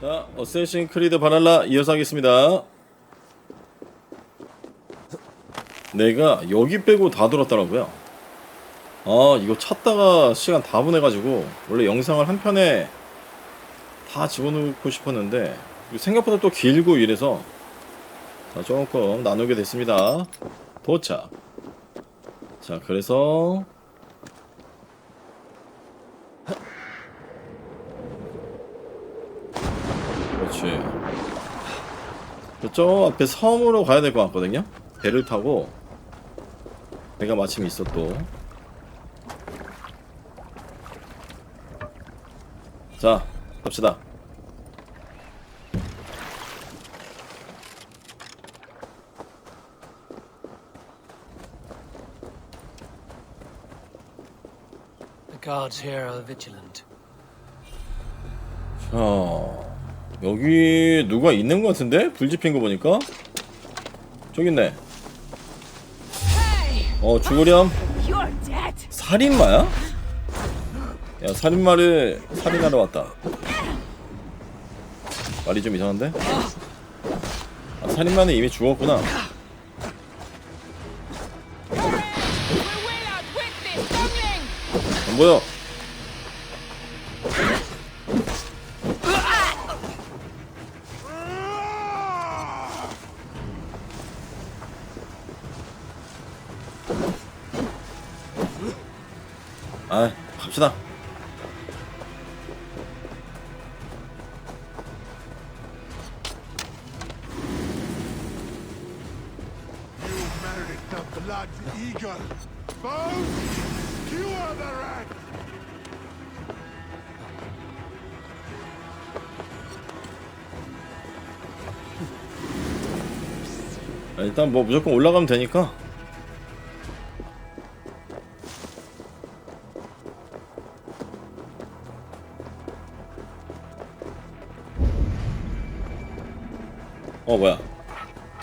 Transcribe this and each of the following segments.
자, 어쌔신크리드 발할라 이어서 하겠습니다. 내가 여기 빼고 다 돌았더라고요. 아, 이거 찾다가 시간 다 보내가지고 원래 영상을 한 편에 다 집어넣고 싶었는데 생각보다 또 길고 이래서 자, 조금 나누게 됐습니다. 도착. 자, 그래서 그렇지. 저 앞에 섬으로 가야 될 것 같거든요. 배를 타고 배가 마침 있어 또. 자, 갑시다. The guards here are vigilant. 자, 여기 누가 있는 것 같은데? 불 지핀 거 보니까 저기 있네. 죽으렴. 살인마야? 야, 살인마를 살인하러 왔다. 말이 좀 이상한데? 아, 살인마는 이미 죽었구나. 안 보여. 아, 갑시다. 일단 뭐 무조건 올라가면 되니까. 뭐야.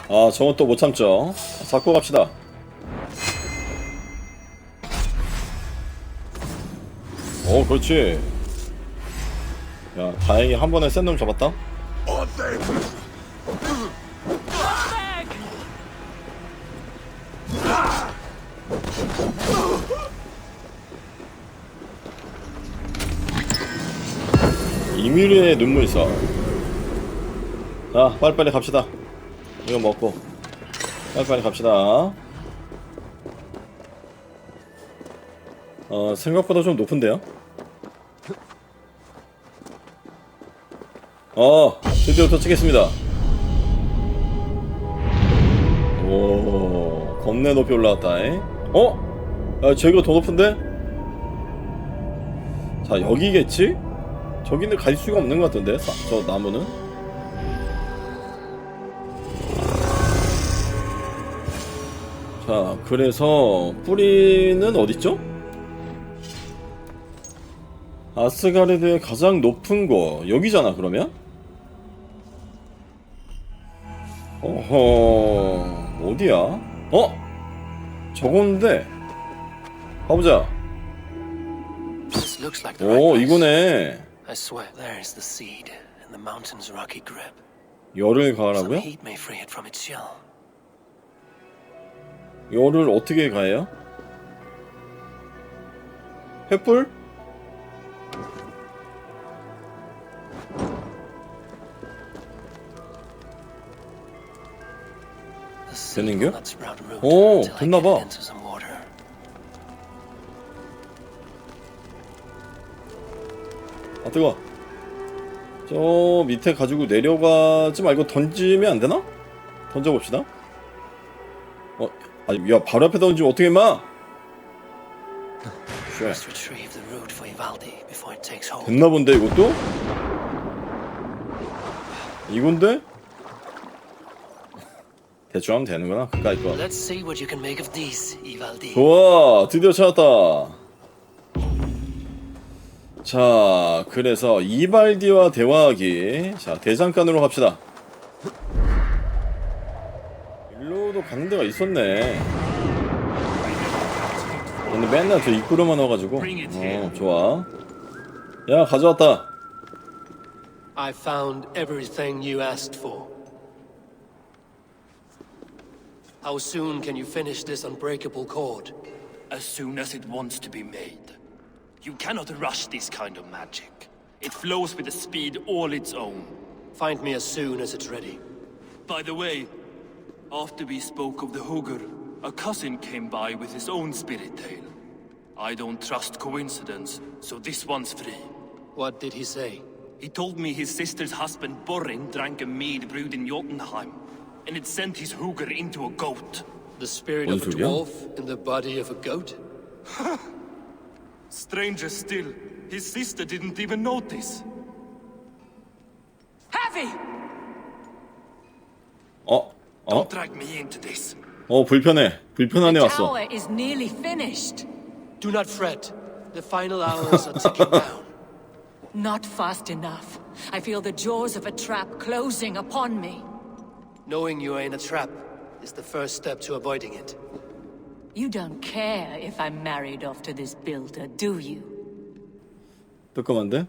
아, 저건 또 못 참죠. 잡고 갑시다. 그렇지. 야, 다행히 한 번에 센 놈 잡았다. 이미르의 눈물서. 자, 빨리빨리 갑시다. 이거 먹고 빨리빨리 갑시다. 생각보다 좀 높은데요? 드디어 도착했습니다. 오, 겁내 높이 올라왔다. 야, 저기가 더 높은데? 자, 여기겠지? 저기는 갈 수가 없는 것 같던데, 저 나무는? 자, 그래서 뿌리는 어딨죠? 아스가르드의 가장 높은 곳 여기잖아. 그러면? 어허, 어디야? 저건데 가보자. 오, 이거네. 열을 가하라고요? 열을 어떻게 가해요? 횃불? 되는겨? 오, 됐나봐. 아, 뜨거. 저 밑에 가지고 내려가지 말고 던지면 안 되나? 던져봅시다. 야, 바로 앞에 던지면 어떻게 마? 됐나 본데, 이것도? 이건데? 대충 하면 되는구나. 그까이 거. 좋아, 드디어 찾았다. 자, 그래서 이발디와 대화하기. 자, 대장간으로 갑시다. 일로도 가는 데가 있었네. 근데 맨날 저 입구로만 와가지고. 좋아. 야, 가져왔다. I found everything you asked for. How soon can you finish this unbreakable cord? As soon as it wants to be made. You cannot rush this kind of magic. It flows with a speed all its own. Find me as soon as it's ready. By the way, after we spoke of the Hugr, a cousin came by with his own spirit tale. I don't trust coincidence, so this one's free. What did he say? He told me his sister's husband Borin drank a mead brewed in Jotunheim, and it sent his Hugr into a goat. The spirit of a dwarf in the body of a goat? Stranger still, his sister didn't even notice. Heavy! Don't drag me into this. 불편해. 불편한 애 The 왔어. tower is nearly finished. Do not fret. The final hours are ticking down. Not fast enough. I feel the jaws of a trap closing upon me. Knowing you are in a trap is the first step to avoiding it. You don't care if I'm married off to this builder, do you? 뜨끔한데?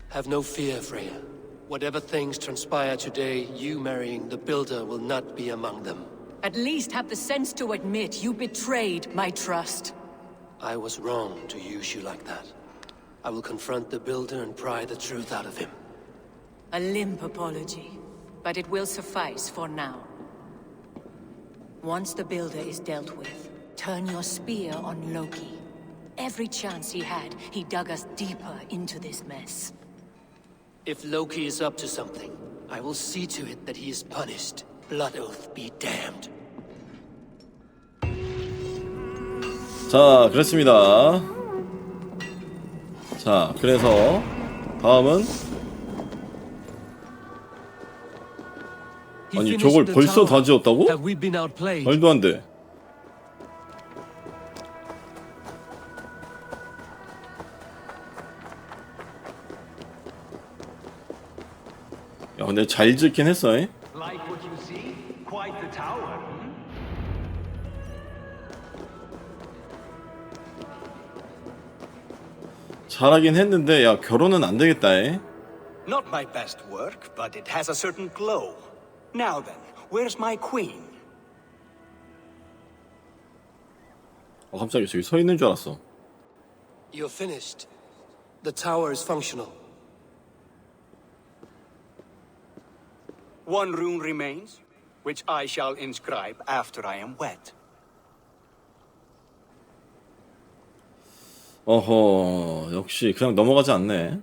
Have no fear, Freya. Whatever things transpire today, you marrying the builder will not be among them. At least have the sense to admit you betrayed my trust. I was wrong to use you like that. I will confront the builder and pry the truth out of him. A limp apology, but it will suffice for now. Once the builder is dealt with, turn your spear on Loki. Every chance he had, he dug us deeper into this mess. If Loki is up to something, I will see to it that he is punished. Blood oath be damned. 자, 그렇습니다. 자, 그래서 다음은 아니 저걸 벌써 다 지었다고? Have we been outplayed? 말도 안 돼. 야, 근데 잘 짓긴 했어. 잉? Like what you see? Quite the tower. 잘하긴 했는데 야 결혼은 안 되겠다. 잉? Not my best work, but it has a certain glow. Now then, where's my queen? 갑자기 저기 서 있는 줄 알았어. You're finished. The tower is functional. One rune remains, which I shall inscribe after I am wed. 어허, 역시 그냥 넘어가지 않네.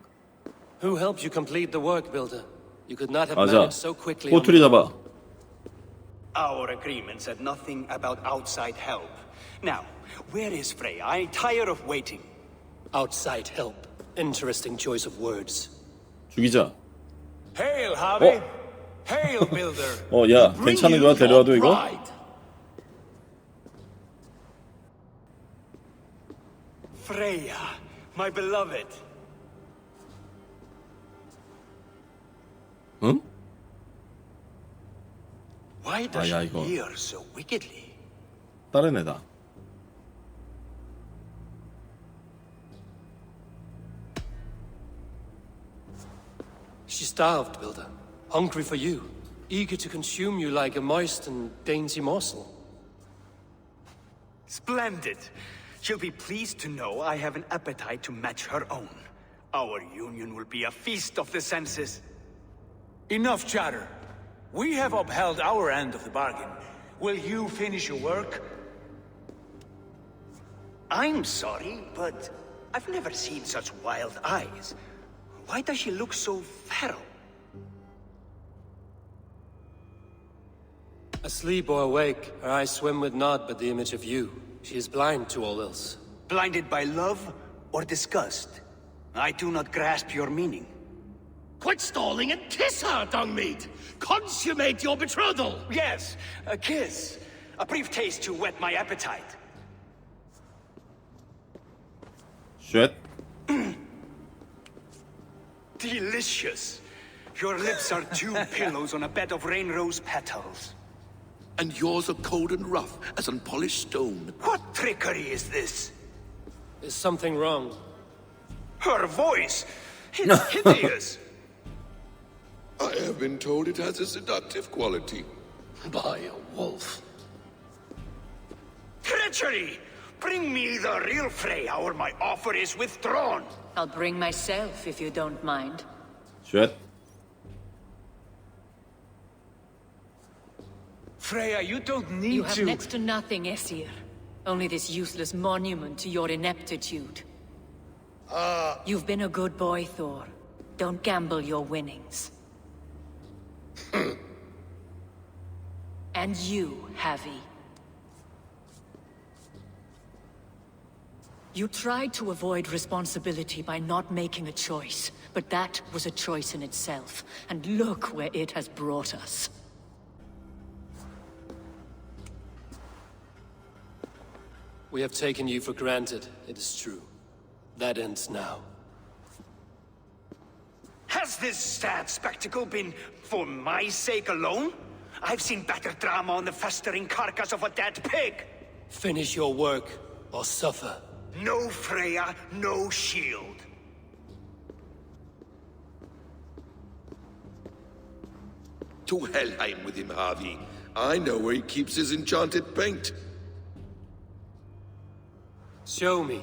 Who helped you complete the work, builder? You could not have 맞아. managed so quickly. on 꼬투리 your own. 잡아. Our agreement said nothing about outside help. Now, where is Frey? I'm tired of waiting. Outside help. Interesting choice of words. 죽이자. Hail, Harvey! Hail, builder! 야, 괜찮은 거야? 데려와도 이거? Freya, my beloved. 응? Why does 야, she 이거. hear so wickedly? 다른 애다. She's starved, builder. Hungry for you. Eager to consume you like a moist and dainty morsel. Splendid. She'll be pleased to know I have an appetite to match her own. Our union will be a feast of the senses. Enough chatter. We have upheld our end of the bargain. Will you finish your work? I'm sorry, but I've never seen such wild eyes. Why does she look so feral? Asleep or awake, her eyes swim with naught but the image of you. She is blind to all else. Blinded by love or disgust? I do not grasp your meaning. Quit stalling and kiss her, Dungmeat! Consummate your betrothal! Yes, a kiss. A brief taste to whet my appetite. 쉣. Delicious. Your lips are two pillows on a bed of rain rose petals. And yours are cold and rough as unpolished stone. What trickery is this? Is something wrong? Her voice! It's hideous. I have been told it has a seductive quality. By a wolf. Treachery! Bring me the real Freya, or my offer is withdrawn. I'll bring myself if you don't mind. 쉣. Freya, you don't need You have to. next to nothing, Aesir. Only this useless monument to your ineptitude. You've been a good boy, Thor. Don't gamble your winnings. And you, Havi. You tried to avoid responsibility by not making a choice, but that was a choice in itself, and look where it has brought us. We have taken you for granted, it is true. That ends now. Has this sad spectacle been for my sake alone? I've seen better drama on the festering carcass of a dead pig. Finish your work, or suffer. No Freya, no shield. To Helheim with him, Harvey. I know where he keeps his enchanted paint. Show me.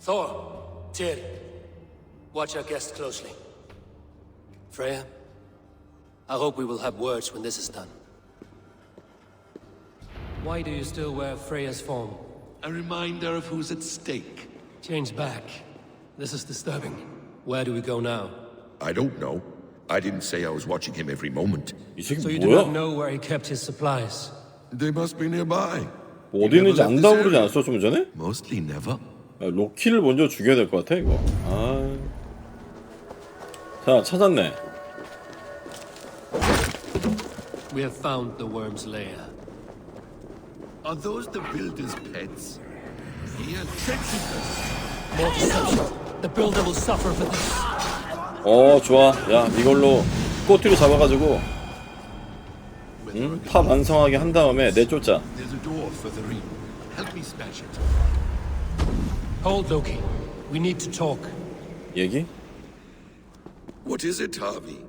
Thor, Tyr, watch our guest closely. Freya, I hope we will have words when this is done. Why do you still wear Freya's form? A reminder of who's at stake. Change back. This is disturbing. Where do we go now? I don't know. I didn't say I was watching him every moment. 이 새끼 So you do not 뭐야? know where he kept his supplies? They must be nearby. 뭐 어디 있는지 안다고 그러지 않았어 좀 전에? Mostly never. 야, 로키를 먼저 죽여야 될 것 같아 이거. 아. 자 찾았네. We have found the worm's lair. Are those the builder's pets? He has sensitive. More deception. The builder will suffer for this. 좋아. 야 이걸로 꼬투리 잡아가지고 탑 완성하게 한 다음에 내쫓자. There's a door further in. Help me smash it. Hold, Loki. We need to talk. 얘기? What is it, Harvey?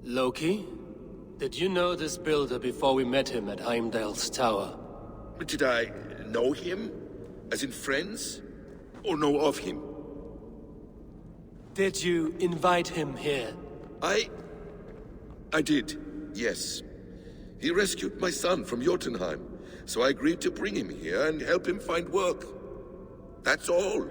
Loki? Did you know this builder before we met him at Heimdall's tower? Did I know him? As in friends? Or know of him? Did you invite him here? I did, yes. He rescued my son from Jotunheim, so I agreed to bring him here and help him find work. That's all.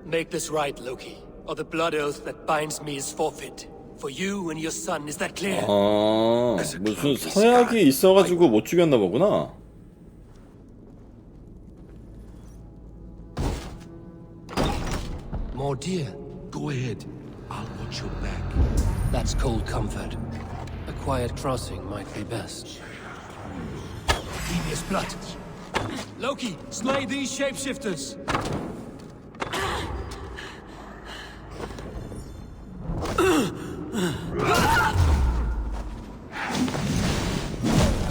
Make this right, Loki, or the blood oath that binds me is forfeit. For you and your son, is that clear? 무슨 서약이 있어가지고 못 죽였나 보구나. More deer. Go ahead. I'll watch your back. That's cold comfort. A quiet crossing might be best. Devious blood. Loki, slay these shapeshifters.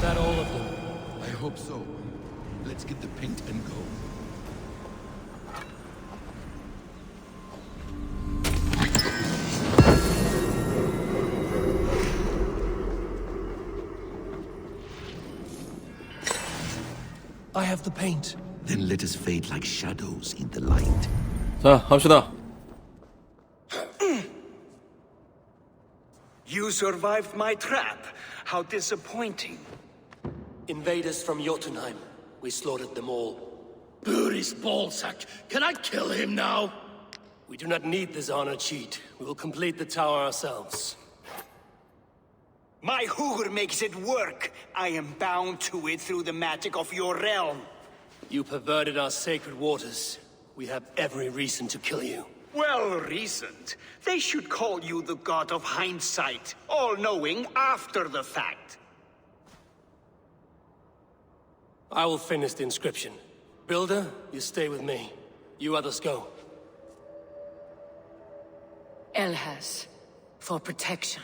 That all of them? I hope so. Let's get the paint and go. I have the paint. Then let us fade like shadows in the light. 자 갑시다. You survived my trap. How disappointing. Invaders from Jotunheim. We slaughtered them all. Buri's ballsack. Can I kill him now? We do not need this honor cheat. We will complete the tower ourselves. My Hugr makes it work. I am bound to it through the magic of your realm. You perverted our sacred waters. We have every reason to kill you. Well reasoned. They should call you the god of hindsight, all-knowing after the fact. I will finish the inscription. Builder, you stay with me. You others go. Elhaz, for protection.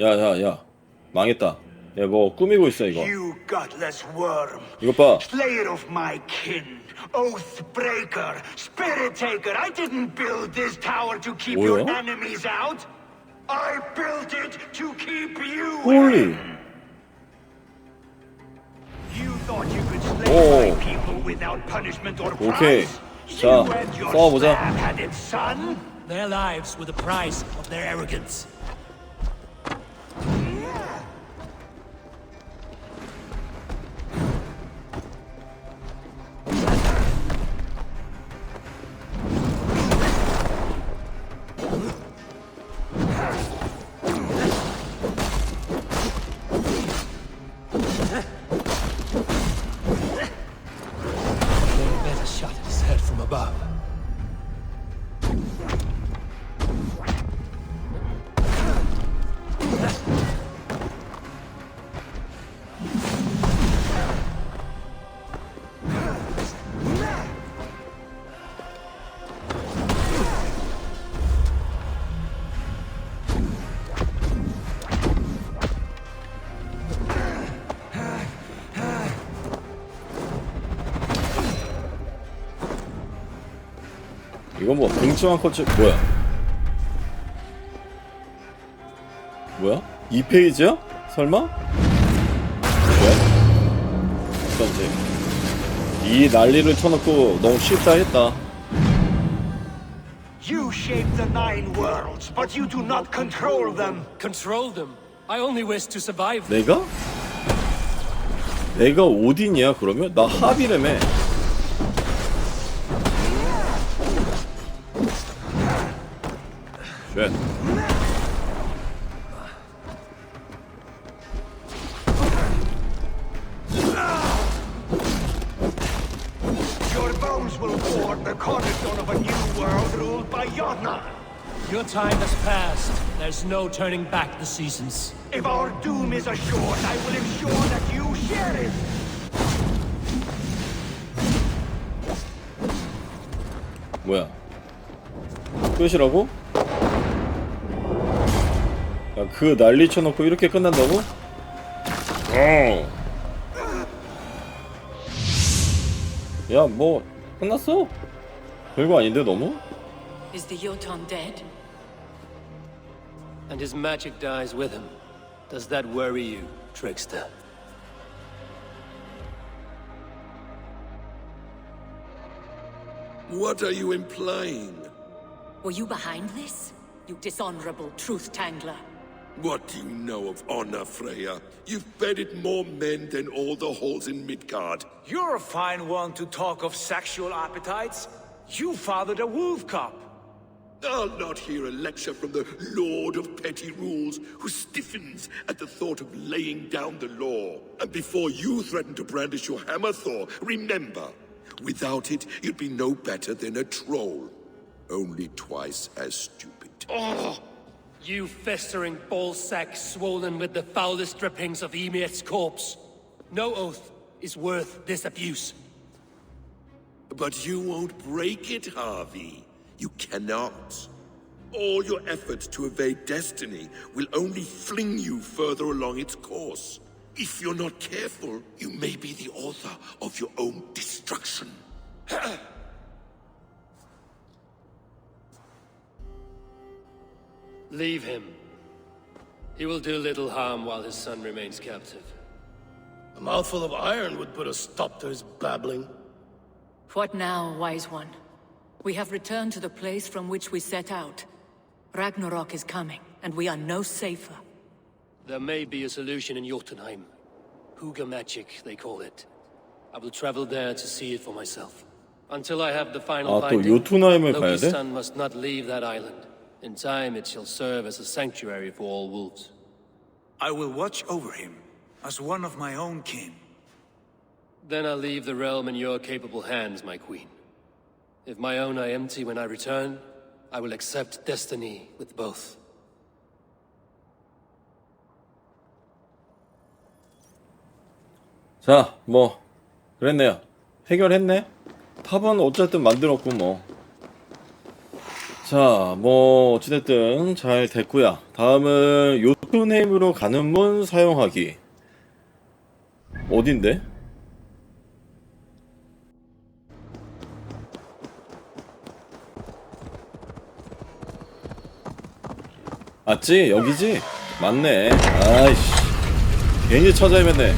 야야야 망했다. 야 뭐 꾸미고 있어 이거. You gutless worm. 이것 봐. Slayer of my kin. Oath breaker. Spirit taker. I didn't build this tower to keep 뭐야? your enemies out. I built it to keep you 홀리. in. You thought you could slay my people without punishment or 오케이. price? 자, You and your 싸워보자. slab-headed son? Their lives were the price of their arrogance. Better shot at his head from above. 이건 뭐 등치만 컸지 뭐야? 뭐야? 2페이지야? 설마? 왜? 어쩐지 이 난리를 쳐놓고 너무 쉽다 했다. You shape the 9 worlds, but you do not control them. Control them. I only wish to survive. 내가? 내가 오딘이야 그러면? 나 합이라며. 쉣. Your bones will form the cornerstone of a new world ruled by Yodna. Your time has passed. There's no turning back the seasons. If our doom is assured, I will ensure that you share it. 뭐야? 끝이라고? 야, 그 난리 쳐놓고 이렇게 끝난다고? 야, 뭐 끝났어? 별거 아닌데 너무? Is the Jotun dead? And his magic dies with him. Does that worry you, trickster? What are you implying? Were you behind this? You dishonorable truth-tangler. What do you know of honor, Freya? You've bedded more men than all the halls in Midgard. You're a fine one to talk of sexual appetites. You fathered a wolf cub. I'll not hear a lecture from the Lord of Petty Rules, who stiffens at the thought of laying down the law. And before you threaten to brandish your hammer, Thor, remember, without it, you'd be no better than a troll. Only twice as stupid. Oh! You festering ballsack swollen with the foulest drippings of Emir's corpse. No oath is worth this abuse. But you won't break it, Harvey. You cannot. All your efforts to evade destiny will only fling you further along its course. If you're not careful, you may be the author of your own destruction. Leave him. He will do little harm while his son remains captive. A mouthful of iron would put a stop to his babbling. What now, wise one? We have returned to the place from which we set out. Ragnarok is coming, and we are no safer. There may be a solution in Jotunheim. Hugger magic, they call it. I will travel there to see it for myself. Until I have the final 아, 또 finding, 요tun하임을 가야 Loki's 돼? son must not leave that island. In time, it shall serve as a sanctuary for all wolves. I will watch over him as one of my own kin. Then I'll leave the realm in your capable hands, my queen. If my own are empty when I return, I will accept destiny with both. 자, 뭐 그랬네요. 해결했네. 탑은 어쨌든 만들었고 뭐. 자, 자, 뭐 어찌됐든 잘 됐고요. 다음은 요tun헤임으로 가는 문 사용하기. 어딘데? 맞지? 여기지? 맞네. 아이씨, 괜히 찾아 헤맸네.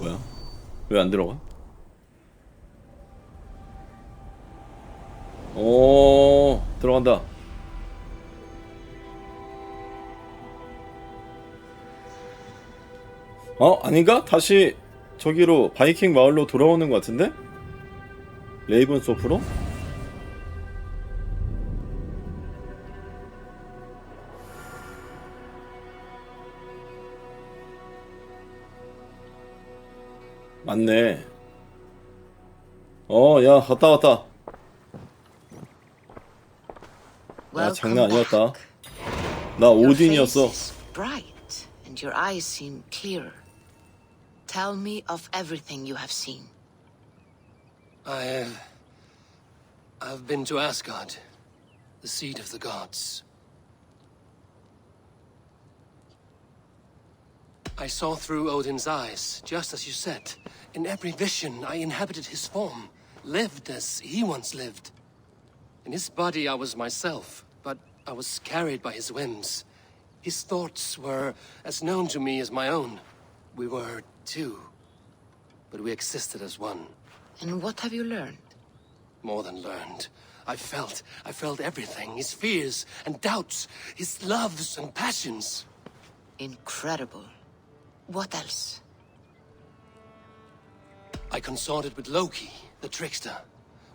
뭐야? 왜 안 들어가? 오, 들어간다. 아닌가? 다시 저기로 바이킹 마을로 돌아오는 것 같은데? 레이븐소프로? 맞네. 야, 갔다 왔다. 야, 장난 아니었다. 나 오딘이었어. Bright, and your eyes seem clearer. Tell me of everything you have seen. I've been to Asgard, the seat of the gods. I saw through Odin's eyes, just as you said. In every vision, I inhabited his form, lived as he once lived. In his body, I was myself, but I was carried by his whims. His thoughts were as known to me as my own. We were two, but we existed as one. And what have you learned? More than learned. I felt everything. His fears and doubts, his loves and passions. Incredible. What else? I consorted with Loki, the trickster.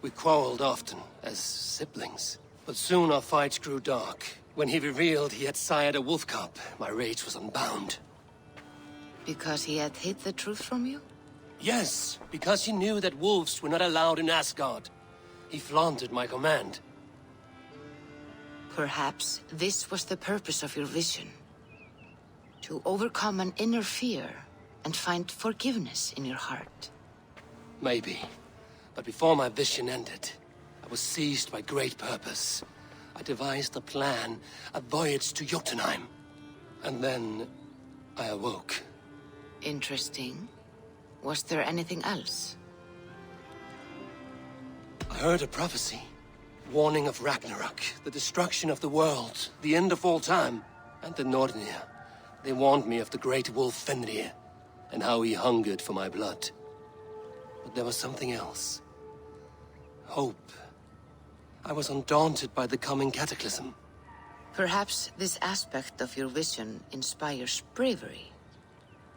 We quarreled often, as siblings. But soon our fights grew dark. When he revealed he had sired a wolf cub, my rage was unbound. Because he had hid the truth from you? Yes, because he knew that wolves were not allowed in Asgard. He flaunted my command. Perhaps this was the purpose of your vision. To overcome an inner fear and find forgiveness in your heart. Maybe. But before my vision ended, I was seized by great purpose. I devised a plan, a voyage to Jotunheim. And then I awoke. Interesting. Was there anything else? I heard a prophecy. Warning of Ragnarok, the destruction of the world, the end of all time. And the Nornir. They warned me of the great wolf Fenrir, and how he hungered for my blood. But there was something else. Hope. I was undaunted by the coming cataclysm. Perhaps this aspect of your vision inspires bravery.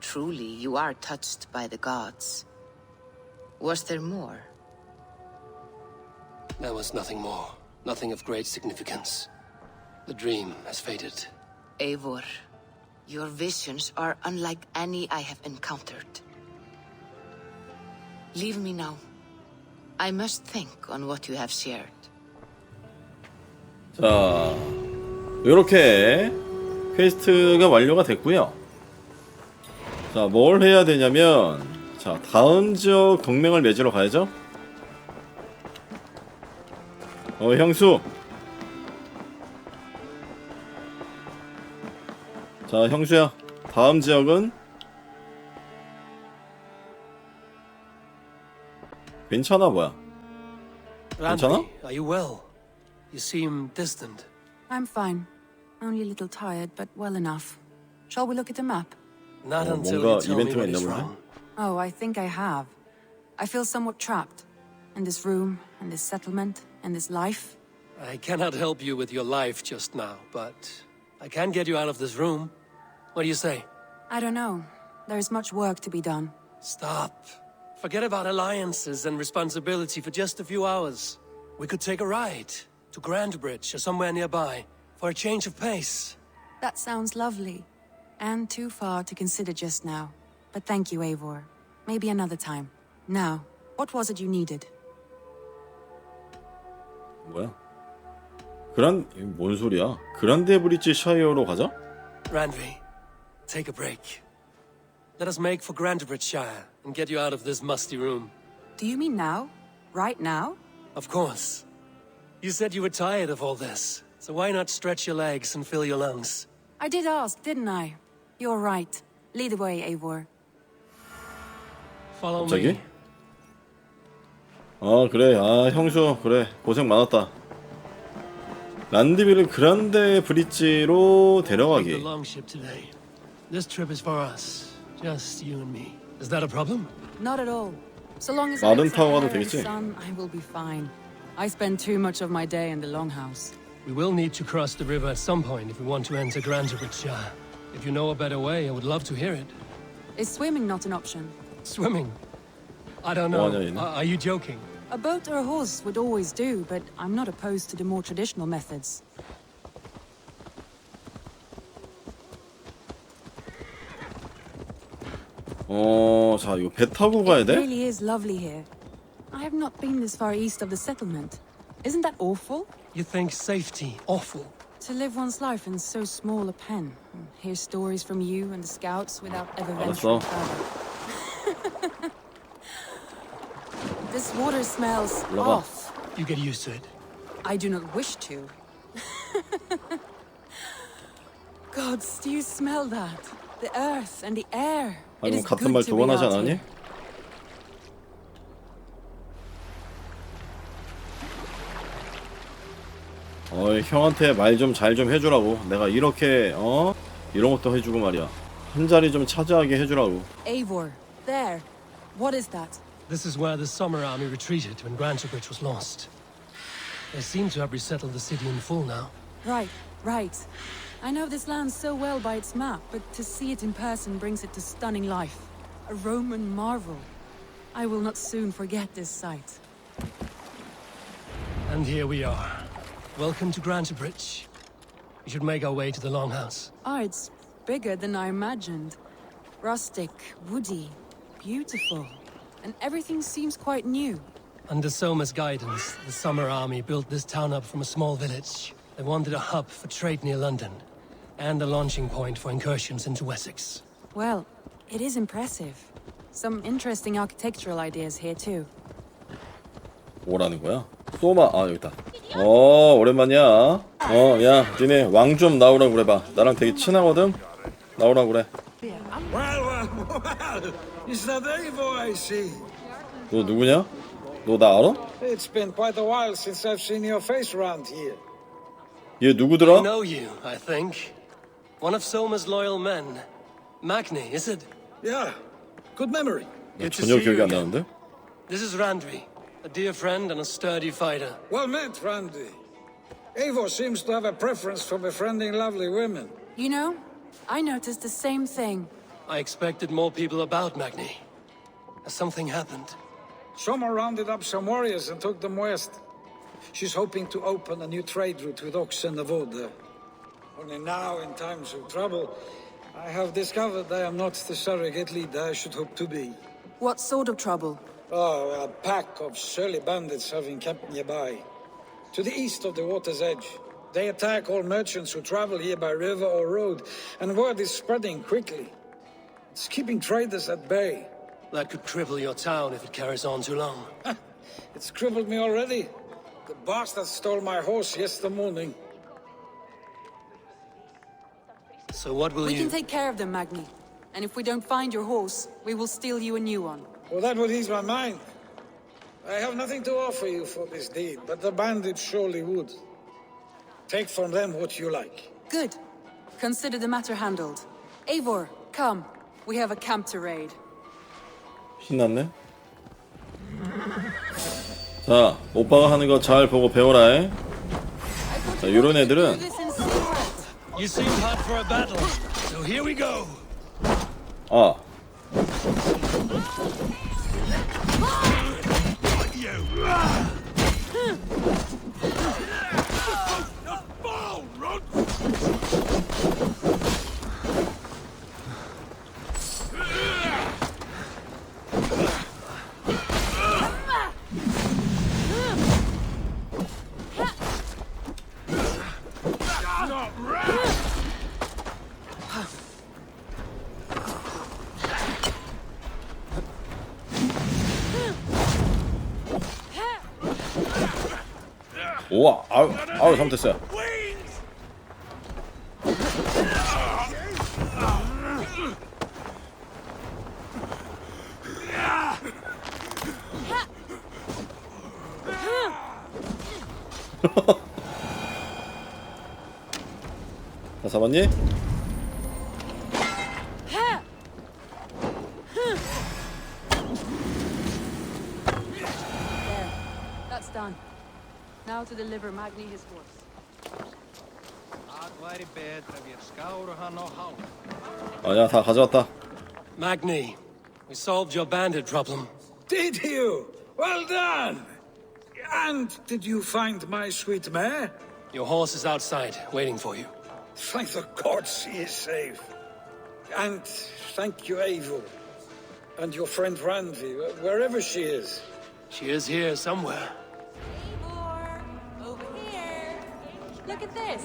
Truly, you are touched by the gods. Was there more? There was nothing more. Nothing of great significance. The dream has faded. Eivor, your visions are unlike any I have encountered. Leave me now. I must think on what you have shared. 자, 요렇게 퀘스트가 완료가 됐고요. 자, 뭘 해야 되냐면, 자, 다음 지역 동맹을 맺으러 가야죠. 형수. 자, 형수야, 다음 지역은 괜찮아 뭐야? 괜찮아? Randvi, are you well? You seem distant. I'm fine. Only a little tired, but well enough. Shall we look at the map? Not until 뭔가 you tell me 이벤트가 what 있나 is 보네. wrong. Oh, I think I have. I feel somewhat trapped. In this room, in this settlement, in this life. I cannot help you with your life just now, but I can get you out of this room. What do you say? I don't know. There is much work to be done. Stop. Forget about alliances and responsibility for just a few hours. We could take a ride to Grandbridge or somewhere nearby for a change of pace. That sounds lovely. And too far to consider just now. But thank you, Eivor. Maybe another time. Now, what was it you needed? 뭐야? 뭔 소리야? 그란데 브릿지 샤이어로 가자? Randvi, take a break. Let us make for Grantebridgeshire and get you out of this musty room. Do you mean now? Right now? Of course. You said you were tired of all this, so why not stretch your legs and fill your lungs? I did ask, didn't I? You're right. Lead the way, Eivor. Follow 갑자기? me. 그래. 형수, 그래. 고생 많았다. 란디비를 그란데 브릿지로 The 데려가기. longship today. This trip is for us, just you and me. Is that a problem? Not at all. So long as 말은 it's 타고 가도 air and 되겠지? sun, I will be fine. I spend too much of my day in the longhouse. We will need to cross the river at some point if we want to enter Grantebridgeshire. If you know a better way, I would love to hear it. Is swimming not an option? Swimming? I don't know. 뭐하냐, 얘는? Are you joking? A boat or a horse would always do, but I'm not opposed to the more traditional methods. 자, 이거 배 타고 가야 It 돼? really is lovely here. I have not been this far east of the settlement. Isn't that awful? You think safety awful? To live one's life in so small a pen, and hear stories from you and the scouts without ever venturing 알았어. further. This water smells 올라가. off. You get used to it. I do not wish to. Gods, do you smell that? The earth and the air. It 아니, is 같은 good 말 to 두 be 번 하지 out 않았니? here. 형한테 말 좀 잘 좀 해주라고. 내가 이렇게 이런 것도 해주고 말이야. 한 자리 좀 차지하게 해주라고. Eivor, there. What is that? This is where the Summer Army retreated when Grantebridge was lost. They seem to have resettled the city in full now. Right, right. I know this land so well by its map, but to see it in person brings it to stunning life. A Roman marvel. I will not soon forget this sight. And here we are. Welcome to Grantebridge. We should make our way to the Longhouse. It's bigger than I imagined. Rustic, woody, beautiful. And everything seems quite new. Under Soma's guidance, the Summer Army built this town up from a small village. They wanted a hub for trade near London, and a launching point for incursions into Wessex. Well, it is impressive. Some interesting architectural ideas here too. 뭐라는 거야? 소마, 여기 있다. 오랜만이야. 야, 니네 왕 좀 나오라고 그래봐. 나랑 되게 친하거든? 나오라고 그래. Well, it's that Eivor I see. 너 누구냐? 너 나 알아? It's been quite a while since I've seen your face around here. 얘 I 누구더라? know you, I think. One of Soma's loyal men. Magni, is it? Yeah, good memory. Good to 전혀 see you 기억이 안 again. 나는데? This is Randvi, a dear friend and a sturdy fighter. Well met, Randy. Eivor seems to have a preference for befriending lovely women. You know, I noticed the same thing. I expected more people about Magni. Has something happened? Soma rounded up some warriors and took them west. She's hoping to open a new trade route with oxen of Oda. Only now, in times of trouble, I have discovered I am not the surrogate leader I should hope to be. What sort of trouble? A pack of surly bandits have encamped nearby. To the east of the water's edge. They attack all merchants who travel here by river or road, and word is spreading quickly. It's keeping traders at bay. That could cripple your town if it carries on too long. It's crippled me already. The bastard stole my horse yesterday morning. So what will We you... can take care of them, Magni. And if we don't find your horse, we will steal you a new one. Well, that would ease my mind. I have nothing to offer you for this deed, but the bandits surely would. Take from them what you like. Good. Consider the matter handled. Eivor, come. We have a camp to raid. 신났네? 자, 오빠가 하는 거 잘 보고 배워라. 자, 요런 애들은 You seem hot for a battle, so here we go. 우와, 아우 잘못했어요. 다 잡았니? There. That's done. Now to deliver Magni his horse. 아니야, 다 가져왔다. Magni, we solved your bandit problem. Did you? Well done! And did you find my sweet mare? Your horse is outside, waiting for you. Thank the gods he is safe. And thank you, Eivor. And your friend Randi, wherever she is. She is here somewhere. Eivor! Over here! Look at this!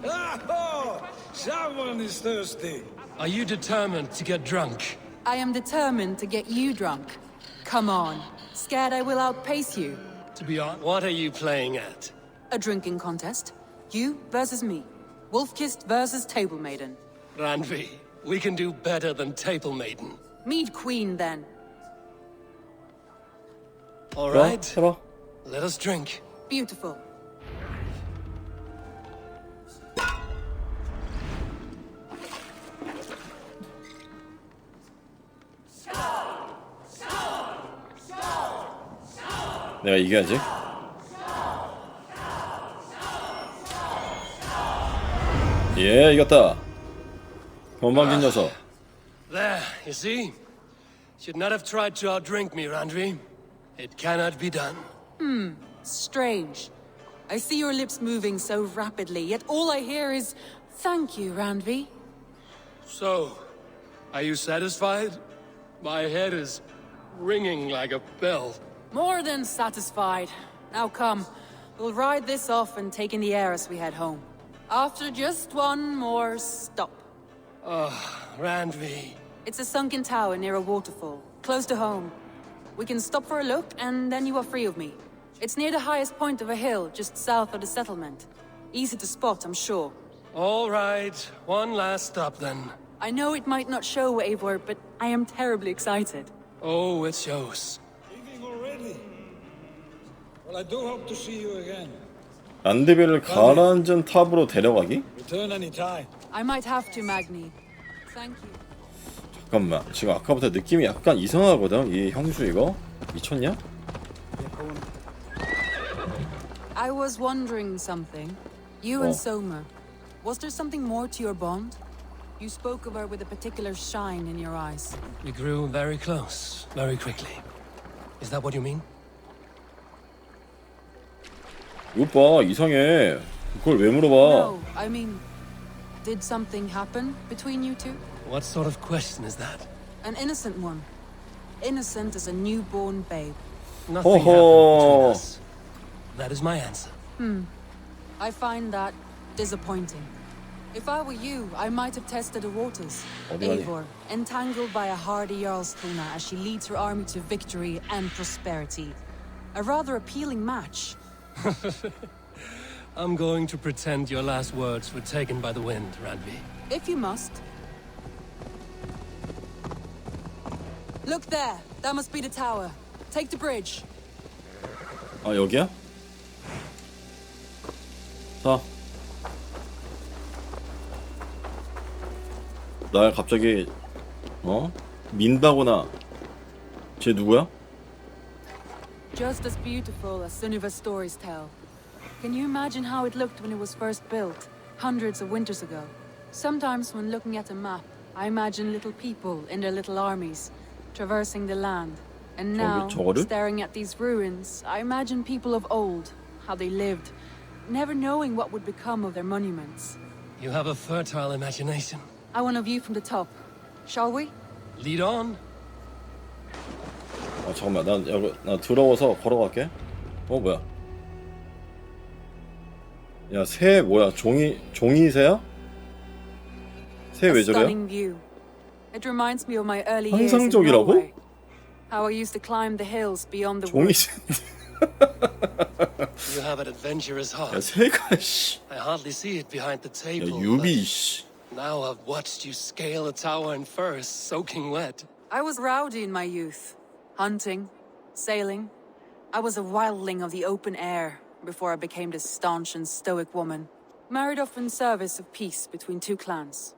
Oh! Someone is thirsty. Are you determined to get drunk? I am determined to get you drunk. Come on. Scared I will outpace you? To be honest, what are you playing at? A drinking contest. You versus me. Wolf-kissed versus Table Maiden. Randvi, we can do better than Table Maiden. Mead Queen, then. All 자, right, 해봐. let us drink. Beautiful. 내가 이겨야지. 예, 이겼다. 건방진 녀석. There, you see? Should not have tried to outdrink me, Randvi. It cannot be done. Strange. I see your lips moving so rapidly, yet all I hear is, "Thank you, Randvi." So, are you satisfied? My head is ringing like a bell. More than satisfied. Now come, we'll ride this off and take in the air as we head home. After just one more stop. Randvi. It's a sunken tower near a waterfall, close to home. We can stop for a look, and then you are free of me. It's near the highest point of a hill, just south of the settlement. Easy to spot, I'm sure. All right, one last stop then. I know it might not show, Eivor, but I am terribly excited. Oh, it shows. Leaving already? Well, I do hope to see you again. 란드벨을 가라앉은 탑으로 데려가기? Return anytime. I might have to, Magni. Thank you. 잠깐만, 지금 아까부터 느낌이 약간 이상하거든. 이 형수 이거 미쳤냐? I was wondering something. You and Soma, was there something more to your bond? You spoke of her with a particular shine in your eyes. We grew very close, very quickly. Is that what you mean? 이것 봐, 이상해. 그걸 왜 물어봐? No, I mean, did something happen between you two? What sort of question is that? An innocent one. Innocent as a newborn babe. Nothing happened between us. That is my answer. I find that disappointing. If I were you, I might have tested the waters. 어디 가니? Eivor, entangled by a hardy Jarlsthuna as she leads her army to victory and prosperity. A rather appealing match. I'm going to pretend your last words were taken by the wind, Randvi. If you must. Look there. That must be the tower. Take the bridge. 아, 여기야? 자. 날 갑자기 민다거나. 쟤 누구야? Just as beautiful as Sunniva's stories tell. Can you imagine how it looked when it was first built, hundreds of winters ago? Sometimes when looking at a map, I imagine little people in their little armies, traversing the land. And now, 저거를? staring at these ruins, I imagine people of old, how they lived, never knowing what would become of their monuments. You have a fertile imagination. I want a view from the top. Shall we? Lead on. 잠깐만, 나 들어와서 걸어갈게. 뭐야? 야, 새 뭐야? 종이새야? 새 왜 A 저래요? stunning view. It reminds me of my early years in 환상적이라고? Norway. How I used to climb the hills beyond the woods. 종이새. You have an adventurous 야, heart. 새가 씨. I hardly see it behind the 야, table. 유비 씨. but Now I've watched you scale a tower in furs, soaking wet. I was rowdy in my youth. Hunting, sailing. I was a wildling of the open air before I became this staunch and stoic woman. Married off in service of peace between two clans.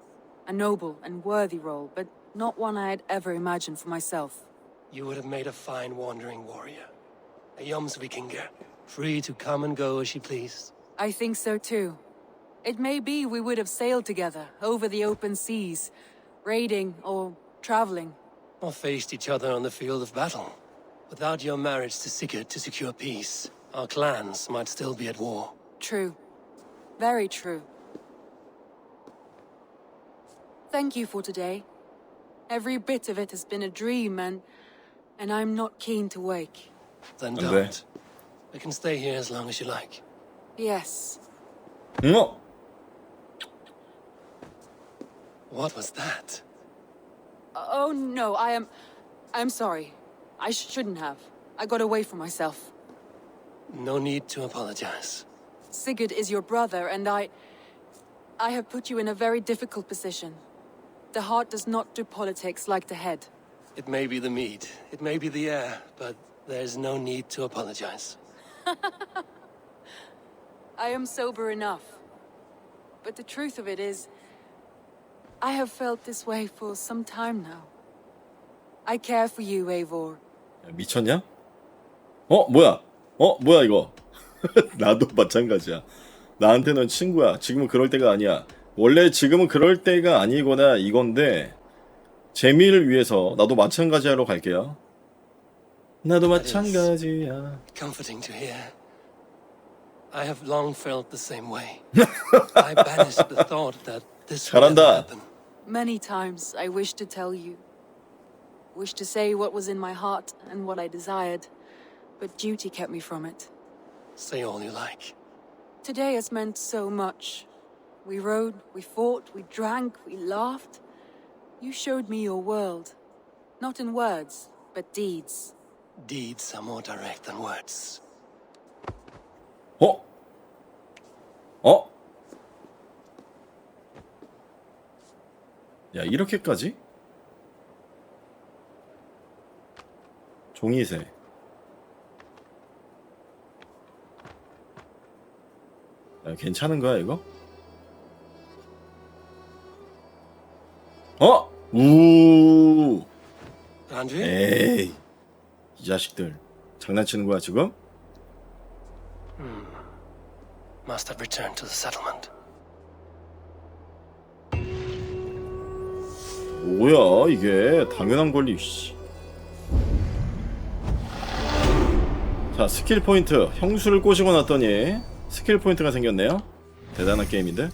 A noble and worthy role, but not one I had ever imagined for myself. You would have made a fine wandering warrior. A Jomsvikinger, free to come and go as you pleased. I think so too. It may be we would have sailed together over the open seas, raiding or traveling. Or faced each other on the field of battle. Without your marriage to Sigurd to secure peace, our clans might still be at war. True. Very true. Thank you for today. Every bit of it has been a dream, and I'm not keen to wake. Then Okay. don't. We can stay here as long as you like. Yes. 어? What was that? Oh no, I'm sorry. I shouldn't have. I got away from myself. No need to apologize. Sigurd is your brother, and I have put you in a very difficult position. The heart does not do politics like the head. It may be the meat, it may be the air, but there's no need to apologize. I am sober enough. But the truth of it is, I have felt this way for some time now. I care for you, Eivor. 야, 미쳤냐? 뭐야? 뭐야 이거? 나도 마찬가지야. 나한테는 친구야. 지금은 그럴 때가 아니야. 원래 지금은 그럴 때가 아니거나 이건데 재미를 위해서 나도 마찬가지하러 갈게요. 나도 마찬가지야. Comforting to hear. I have long felt the same way. I banished the thought that this would ever 잘한다. happen. Many times I wished to tell you. Wished to say what was in my heart and what I desired. But duty kept me from it. Say all you like. Today has meant so much. We rode, we fought, we drank, we laughed. You showed me your world. Not in words, but deeds. Deeds are more direct than words. 야, 이렇게까지? 종이새. 야, 괜찮은 거야, 이거? 우! Andrew? 에이, 이 자식들. 장난치는 거야, 지금? Must have returned to the settlement. 뭐야, 이게. 당연한 권리, 씨. 자, 스킬 포인트. 형수를 꼬시고 났더니 스킬 포인트가 생겼네요. 대단한 게임인데?